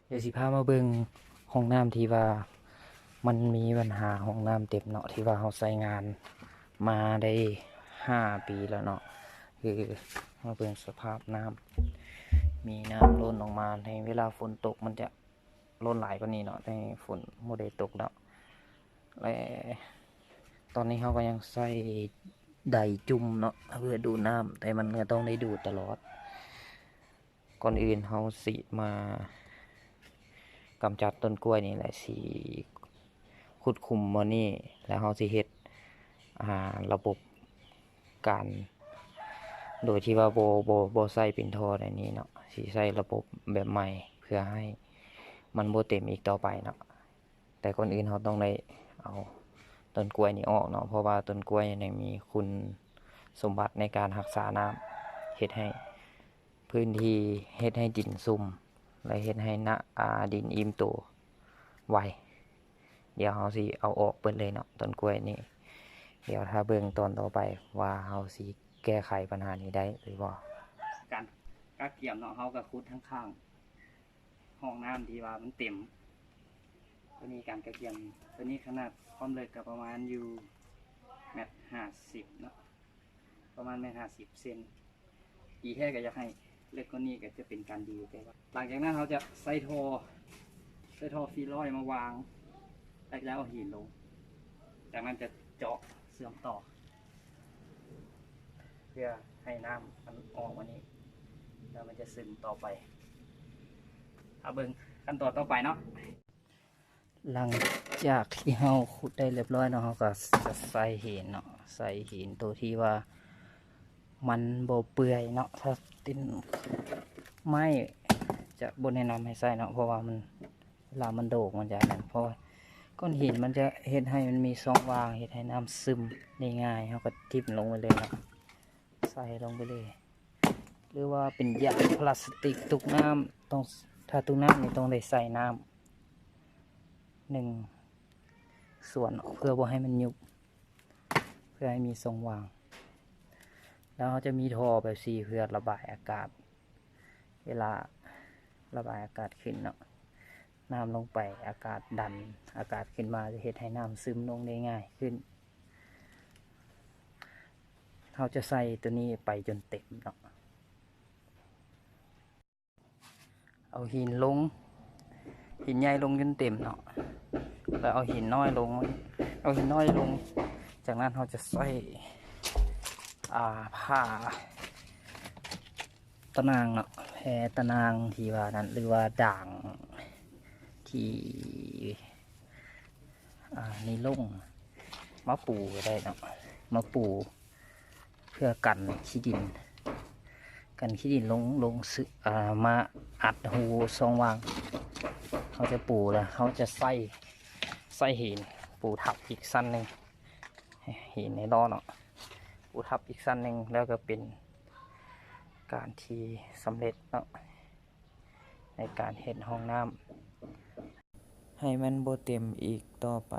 เดี๋ยวสิพามาเบิ่งห้องน้ำที่ว่ามันมีปัญหาห้องน้ำเต็มเนาะที่ว่าเขาใช้งานมาได้5 ปีแล้วเนาะคือมาเบิ่งสภาพน้ำมีน้ำล้นออกมาในเวลาฝนตกมันจะล้นหลายกว่านี้เนาะในฝนโมเดลตกแล้วและตอนนี้เขาก็ยังใส่ไดจุ่มเนาะเพื่อดูน้ำแต่มันก็ต้องได้ดูตลอดก่อนอื่นเขาสิมากำจัดต้นกล้วยนี่แหละสิขุดคุมมันนี่แล้วเขาสิเฮ็ดระบบการโดยที่ว่าโบใส่เป็นท่อในนี้เนาะสิใส่ระบบแบบใหม่เพื่อให้มันโบเต็มอีกต่อไปเนาะแต่ก่อนอื่นเขาต้องได้เอาต้นกล้วยนี่ออกเนาะเพราะว่าต้นกล้วยนี่มีคุณสมบัติในการรักษาน้ำเฮ็ดให้พื้นที่เฮ็ดให้ดินซุ่มและเฮ็ดให้ดินอิ่มตัวไวเดี๋ยวเราสิเอาออกเปิดเลยเนาะต้นกล้วยนี่เดี๋ยวถ้าเบิ่งตอนต่อไปว่าเราสิแก้ไขปัญหานี้ได้หรือบ่การกักเกี่ยมเนาะเขาก็คุดทั้งข้างห้องน้ำที่ว่ามันเต็มตัวนี้การกักเกี่ยมตัวนี้ขนาดความลึกก็ประมาณอยู่1.50 เนาะประมาณ1.50 เซนดีแท้ก็อยากให้เล็กกว่านี้ก็จะเป็นการดีแต่ว่าหลังจากนั้นเขาจะใส่ท่อฟีลอยด์มาวางแล้วเอาหินลงจากนั้นจะเจาะเสื่อมต่อเพื่อให้น้ำมันออกมานี้แล้วมันจะซึมต่อไปเอาเบิ่งขั้นตอนต่อไปเนาะหลังจากที่เราขุดได้เรียบร้อยเนาะเราก็จะใส่หินเนาะใส่หินตัวที่ว่ามันบ่เปื่อยเนาะถ้าตินไม้จะบ่แนะนำให้ใส่เนาะเพราะว่ามันเวลามันโดกมันจะนั่นเพราะก้อนหินมันจะเฮ็ดให้มันมีช่องว่างเฮ็ดให้น้ำซึมได้ง่ายเราก็ทิ่มลงไปเลยเนาะใส่ลงไปเลยหรือว่าเป็นยางพลาสติกตุกน้ำต้องถ้าตุกน้ำนี่ต้องได้ใส่น้ำ1 ส่วนเพื่อบ่ให้มันยุบเพื่อให้มีช่องว่างแล้วเขาจะมีท่อแบบซีเพื่อระบายอากาศเวลาระบายอากาศขึ้นเนาะน้ำลงไปอากาศดันอากาศขึ้นมาจะเฮ็ดให้น้ำซึมลงได้ง่ายขึ้นเขาจะใส่ตัวนี้ไปจนเต็มเนาะเอาหินลงหินใหญ่ลงจนเต็มเนาะแล้วเอาหินน้อยลงจากนั้นเขาจะใส่ผ้าตะนางเนาะแพตะนางที่ว่านั้นหรือว่าด่างที่นี่ลงมะปูก็ได้เนาะมะปูเพื่อกันขี้ดินลงมาอัดหูซองวางเขาจะปูแล้วเขาจะใส่หินปูทับอีกสั้นหนึ่งหินในล้อเนาะปูทับอีกสั้นหนึ่งแล้วก็เป็นการที่สำเร็จเนาะในการเฮ็ดห้องน้ำให้มันโบเต็มอีกต่อไป